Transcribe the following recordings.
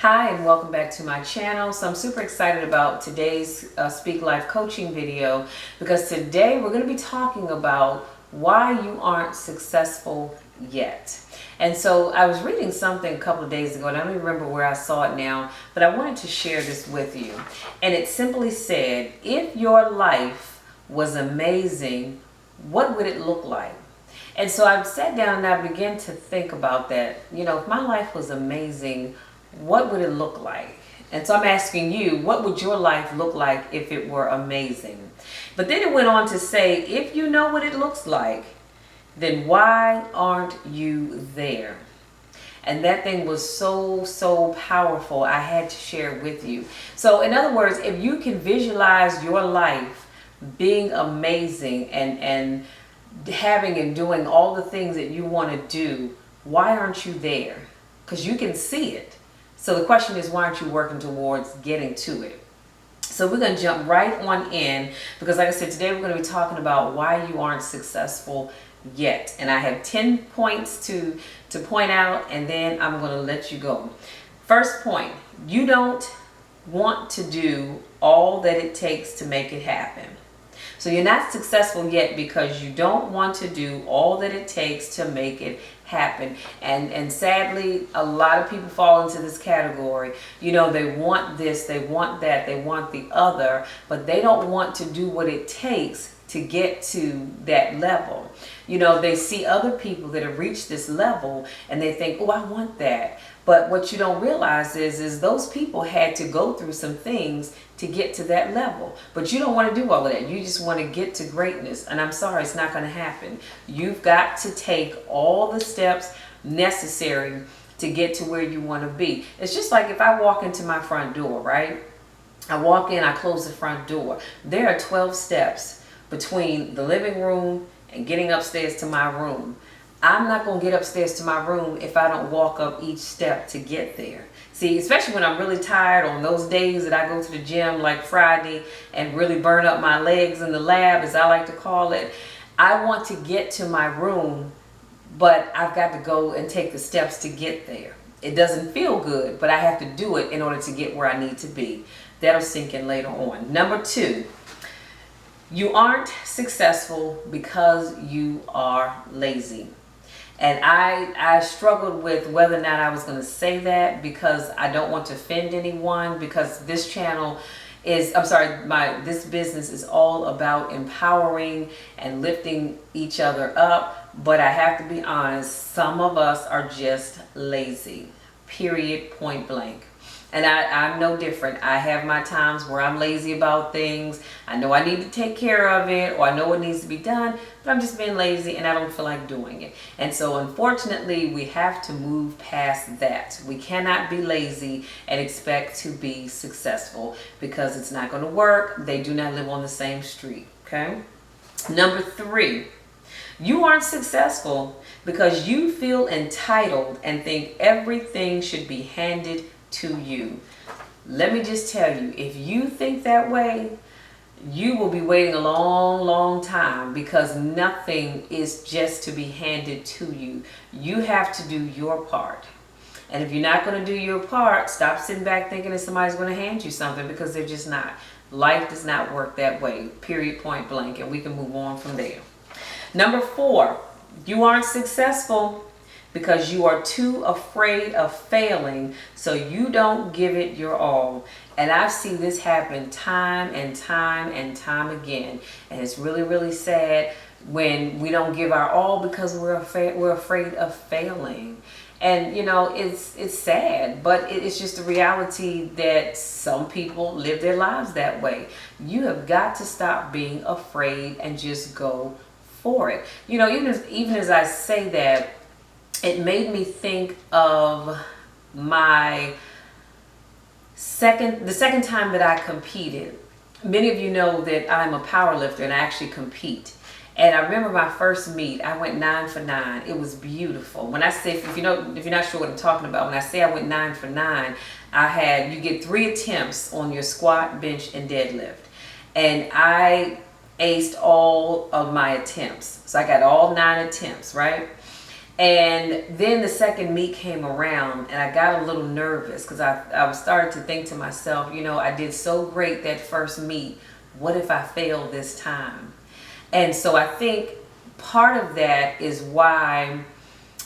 Hi and welcome back to my channel. So I'm super excited about today's Speak Life coaching video because today we're going to be talking about why you aren't successful yet. And so I was reading something a couple of days ago and I don't even remember where I saw it now, but I wanted to share this with you. And it simply said, if your life was amazing, what would it look like? And so I sat down and I began to think about that. You know, if my life was amazing, what would it look like? And so I'm asking you, what would your life look like if it were amazing? But then it went on to say, if you know what it looks like, then why aren't you there? And that thing was so powerful. I had to share it with you. So in other words, if you can visualize your life being amazing and having and doing all the things that you want to do, why aren't you there? Because you can see it. So the question is, why aren't you working towards getting to it? So we're going to jump right on in because like I said, today we're going to be talking about why you aren't successful yet. And I have 10 points to point out and then I'm going to let you go. First point, you don't want to do all that it takes to make it happen. So you're not successful yet because you don't want to do all that it takes to make it happen. And sadly, a lot of people fall into this category. You know, they want this, they want that, they want the other, but they don't want to do what it takes to get to that level. You know, they see other people that have reached this level and they think, oh, I want that. But what you don't realize is those people had to go through some things to get to that level. But you don't want to do all of that. You just want to get to greatness. And I'm sorry, it's not going to happen. You've got to take all the steps necessary to get to where you want to be. It's just like if I walk into my front door, right? I walk in, I close the front door. There are 12 steps between the living room and getting upstairs to my room. I'm not going to get upstairs to my room if I don't walk up each step to get there. See, especially when I'm really tired on those days that I go to the gym like Friday and really burn up my legs in the lab, as I like to call it. I want to get to my room, but I've got to go and take the steps to get there. It doesn't feel good, but I have to do it in order to get where I need to be. That'll sink in later on. Number 2, you aren't successful because you are lazy. And I struggled with whether or not I was going to say that because I don't want to offend anyone, because this channel is, this business is all about empowering and lifting each other up. But I have to be honest, some of us are just lazy, period, point blank. And I'm no different. I have my times where I'm lazy about things. I know I need to take care of it, or I know it needs to be done, but I'm just being lazy and I don't feel like doing it. And so unfortunately, we have to move past that. We cannot be lazy and expect to be successful because it's not going to work. They do not live on the same street, okay? Number 3, you aren't successful because you feel entitled and think everything should be handed to you. Let me just tell you, if you think that way, you will be waiting a long time because nothing is just to be handed to you. You have to do your part. And if you're not going to do your part, stop sitting back thinking that somebody's going to hand you something, because they're just not. Life does not work that way, period, point blank, and we can move on from there. Number 4, you aren't successful because you are too afraid of failing, so you don't give it your all. And I've seen this happen time and time again. And it's really sad when we don't give our all because we're afraid of failing. And you know, it's sad, but it's just a reality that some people live their lives that way. You have got to stop being afraid and just go for it. You know, even as I say that, it made me think of the second time that I competed. Many of you know that I'm a power lifter and I actually compete. And I remember my first meet, I went 9 for 9. It was beautiful. When I say, if you're not sure what I'm talking about, when I say I went 9 for 9, you get 3 attempts on your squat, bench, and deadlift. And I aced all of my attempts. So I got all 9 attempts, right? And then the second meet came around and I got a little nervous because I was starting to think to myself, you know, I did so great that first meet. What if I fail this time? And so I think part of that is why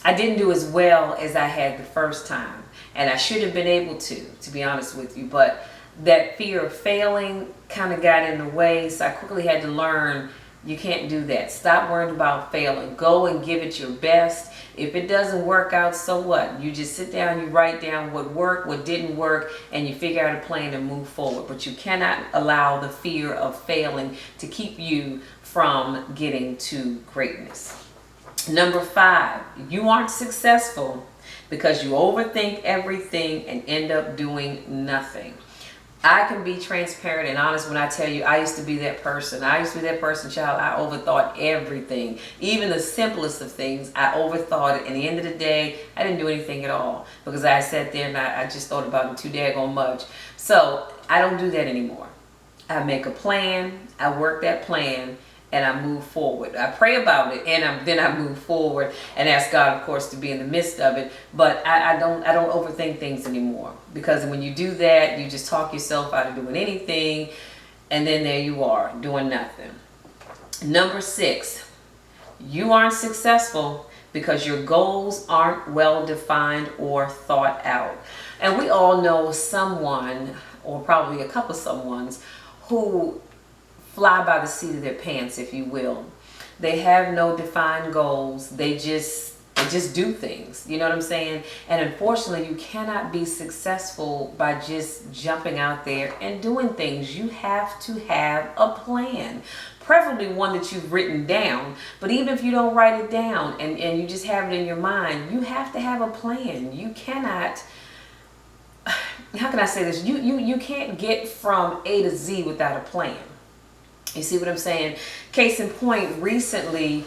I didn't do as well as I had the first time. And I should have been able to be honest with you. But that fear of failing kind of got in the way. So I quickly had to learn, you can't do that. Stop worrying about failing. Go and give it your best. If it doesn't work out, so what? You just sit down, you write down what worked, what didn't work, and you figure out a plan and move forward. But you cannot allow the fear of failing to keep you from getting to greatness. Number 5, you aren't successful because you overthink everything and end up doing nothing. I can be transparent and honest when I tell you I used to be that person. I used to be that person, child. I overthought everything. Even the simplest of things, I overthought it. And at the end of the day, I didn't do anything at all because I sat there and I just thought about it too daggone much. So I don't do that anymore. I make a plan, I work that plan, and I move forward. I pray about it, and then I move forward and ask God, of course, to be in the midst of it. But I don't overthink things anymore, because when you do that, you just talk yourself out of doing anything, and then there you are doing nothing. Number 6, you aren't successful because your goals aren't well defined or thought out. And we all know someone, or probably a couple someones, who fly by the seat of their pants, if you will. They have no defined goals. They just do things. You know what I'm saying? And unfortunately, you cannot be successful by just jumping out there and doing things. You have to have a plan. Preferably one that you've written down. But even if you don't write it down and you just have it in your mind, you have to have a plan. You cannot, how can I say this? You can't get from A to Z without a plan. You see what I'm saying? Case in point, recently,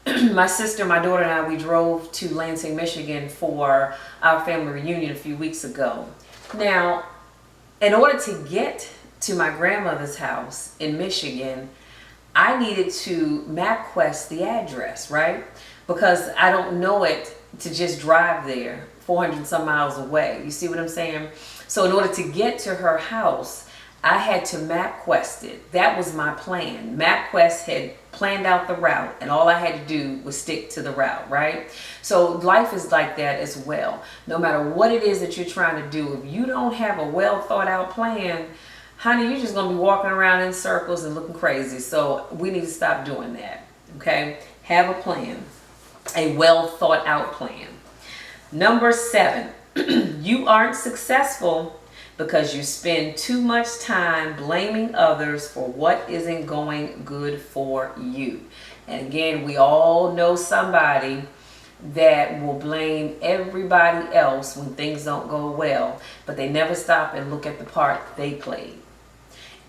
my sister, my daughter, and I, we drove to Lansing, Michigan for our family reunion a few weeks ago. Now, in order to get to my grandmother's house in Michigan, I needed to MapQuest the address, right? Because I don't know it to just drive there 400 some miles away. You see what I'm saying? So in order to get to her house, I had to MapQuest it. That was my plan. MapQuest had planned out the route, and all I had to do was stick to the route, right? So life is like that as well. No matter what it is that you're trying to do, if you don't have a well thought out plan, honey, you're just going to be walking around in circles and looking crazy. So we need to stop doing that, okay? Have a plan, a well thought out plan. Number 7, you aren't successful because you spend too much time blaming others for what isn't going good for you. And again, we all know somebody that will blame everybody else when things don't go well, but they never stop and look at the part they played.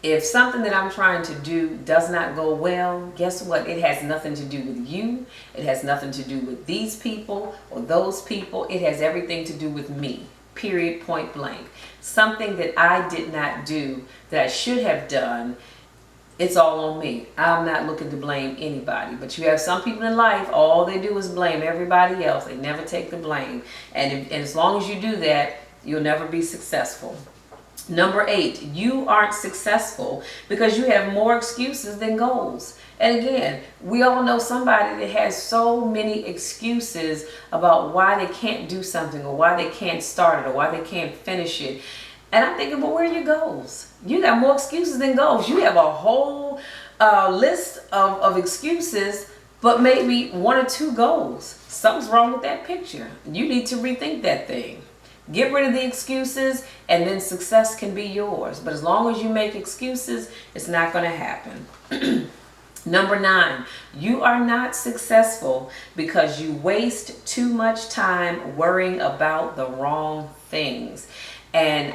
If something that I'm trying to do does not go well, guess what? It has nothing to do with you. It has nothing to do with these people or those people. It has everything to do with me. Period, point blank. Something that I did not do that I should have done, it's all on me. I'm not looking to blame anybody. But you have some people in life, all they do is blame everybody else. They never take the blame. And as long as you do that, you'll never be successful. Number 8, you aren't successful because you have more excuses than goals. And again, we all know somebody that has so many excuses about why they can't do something or why they can't start it or why they can't finish it. And I'm thinking, well, where are your goals? You got more excuses than goals. You have a whole list of excuses, but maybe 1 or 2 goals. Something's wrong with that picture. You need to rethink that thing. Get rid of the excuses, and then success can be yours. But as long as you make excuses, it's not going to happen. Number 9, you are not successful because you waste too much time worrying about the wrong things. And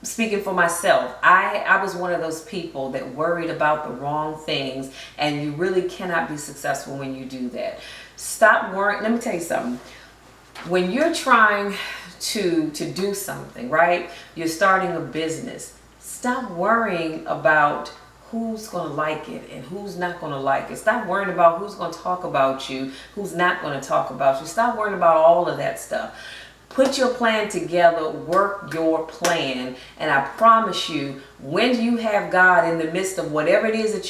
speaking for myself, I was one of those people that worried about the wrong things, and you really cannot be successful when you do that. Stop worrying. Let me tell you something. When you're trying to do something, right? You're starting a business. Stop worrying about who's going to like it and who's not going to like it. Stop worrying about who's going to talk about you, who's not going to talk about you. Stop worrying about all of that stuff. Put your plan together, work your plan, and I promise you, when you have God in the midst of whatever it is that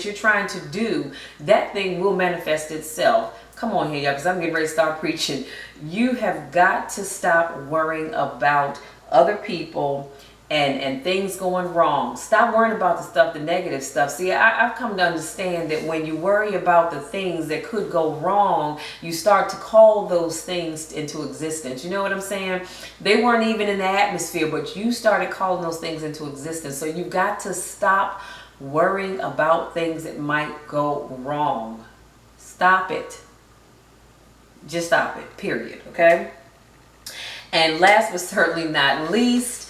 you're trying to do, that thing will manifest itself. Come on here, y'all, because I'm getting ready to start preaching. You have got to stop worrying about other people and things going wrong. Stop worrying about the stuff, the negative stuff. See, I've come to understand that when you worry about the things that could go wrong, you start to call those things into existence. You know what I'm saying? They weren't even in the atmosphere, but you started calling those things into existence. So you've got to stop worrying about things that might go wrong. Stop it. Just stop it, period, okay? And last but certainly not least,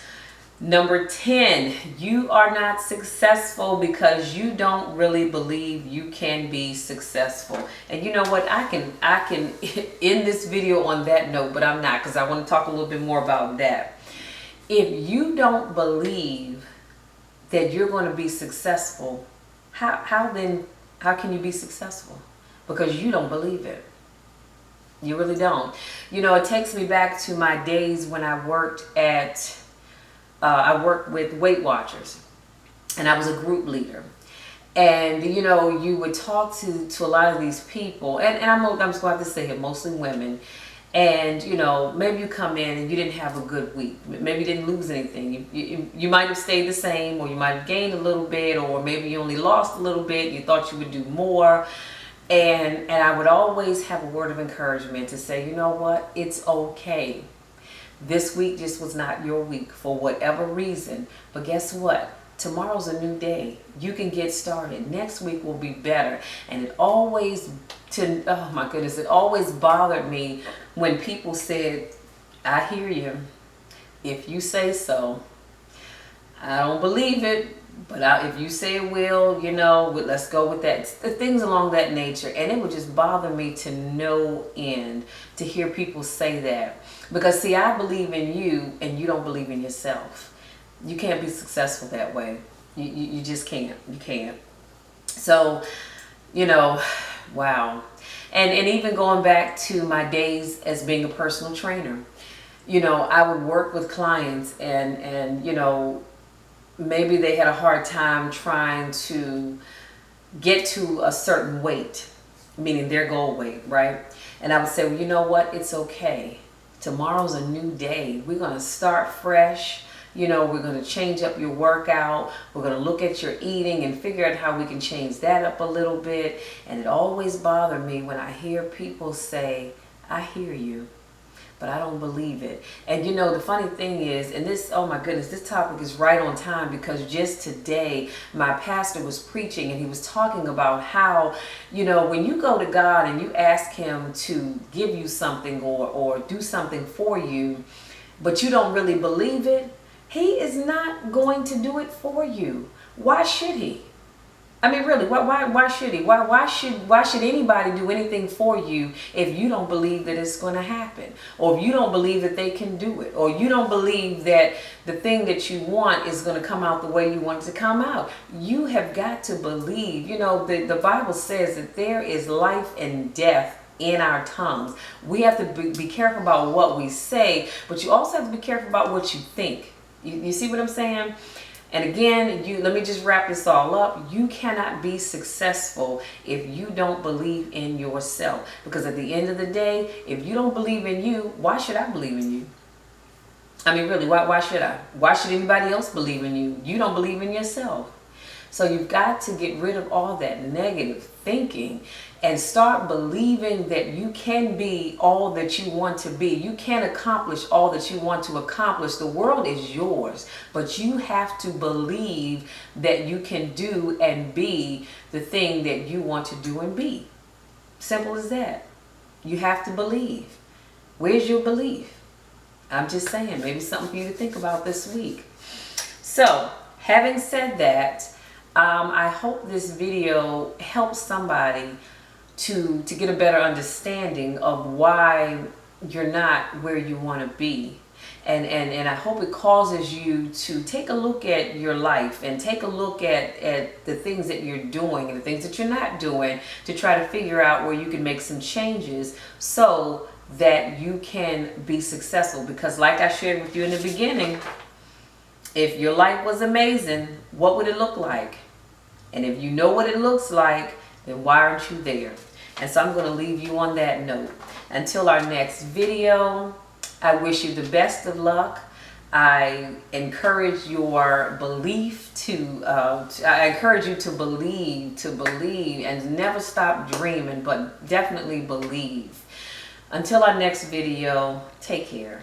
number 10, you are not successful because you don't really believe you can be successful. And you know what? I can end this video on that note, but I'm not, because I want to talk a little bit more about that. If you don't believe that you're going to be successful, how can you be successful? Because you don't believe it. You really don't. You know, it takes me back to my days when I worked with Weight Watchers, and I was a group leader. And you know, you would talk to a lot of these people, and I'm just going to have to say it, mostly women. And you know, maybe you come in and you didn't have a good week. Maybe you didn't lose anything. You might have stayed the same, or you might have gained a little bit, or maybe you only lost a little bit. You thought you would do more. And I would always have a word of encouragement to say, you know what, it's okay. This week just was not your week for whatever reason. But guess what? Tomorrow's a new day. You can get started. Next week will be better. And it always, oh my goodness, it always bothered me when people said, I hear you. If you say so. I don't believe it. But if you say it will, you know, let's go with that. Things along that nature. And it would just bother me to no end to hear people say that. Because, see, I believe in you and you don't believe in yourself. You can't be successful that way. You just can't. You can't. So, you know, wow. And even going back to my days as being a personal trainer, you know, I would work with clients and you know, maybe they had a hard time trying to get to a certain weight, meaning their goal weight, right? And I would say, well, you know what? It's okay. Tomorrow's a new day. We're going to start fresh. You know, we're going to change up your workout. We're going to look at your eating and figure out how we can change that up a little bit. And it always bothered me when I hear people say, I hear you, but I don't believe it. And you know, the funny thing is, and this, oh my goodness, this topic is right on time, because just today my pastor was preaching and he was talking about how, you know, when you go to God and you ask him to give you something or do something for you, but you don't really believe it, he is not going to do it for you. Why should he? I mean, really, why should he? Why should anybody do anything for you if you don't believe that it's going to happen, or if you don't believe that they can do it, or you don't believe that the thing that you want is going to come out the way you want it to come out? You have got to believe. You know, the Bible says that there is life and death in our tongues. We have to be careful about what we say, but you also have to be careful about what you think. You see what I'm saying? And again, let me just wrap this all up. You cannot be successful if you don't believe in yourself. Because at the end of the day, if you don't believe in you, why should I believe in you? I mean, really, why should I? Why should anybody else believe in you? You don't believe in yourself. So you've got to get rid of all that negative thinking and start believing that you can be all that you want to be. You can accomplish all that you want to accomplish. The world is yours, but you have to believe that you can do and be the thing that you want to do and be. Simple as that. You have to believe. Where's your belief? I'm just saying, maybe something for you to think about this week. So, having said that, I hope this video helps somebody to get a better understanding of why you're not where you want to be. And I hope it causes you to take a look at your life and take a look at the things that you're doing and the things that you're not doing, to try to figure out where you can make some changes so that you can be successful. Because like I shared with you in the beginning, if your life was amazing, what would it look like? And if you know what it looks like, then why aren't you there? And so I'm going to leave you on that note. Until our next video, I wish you the best of luck. I encourage your belief I encourage you to believe and never stop dreaming, but definitely believe. Until our next video, take care.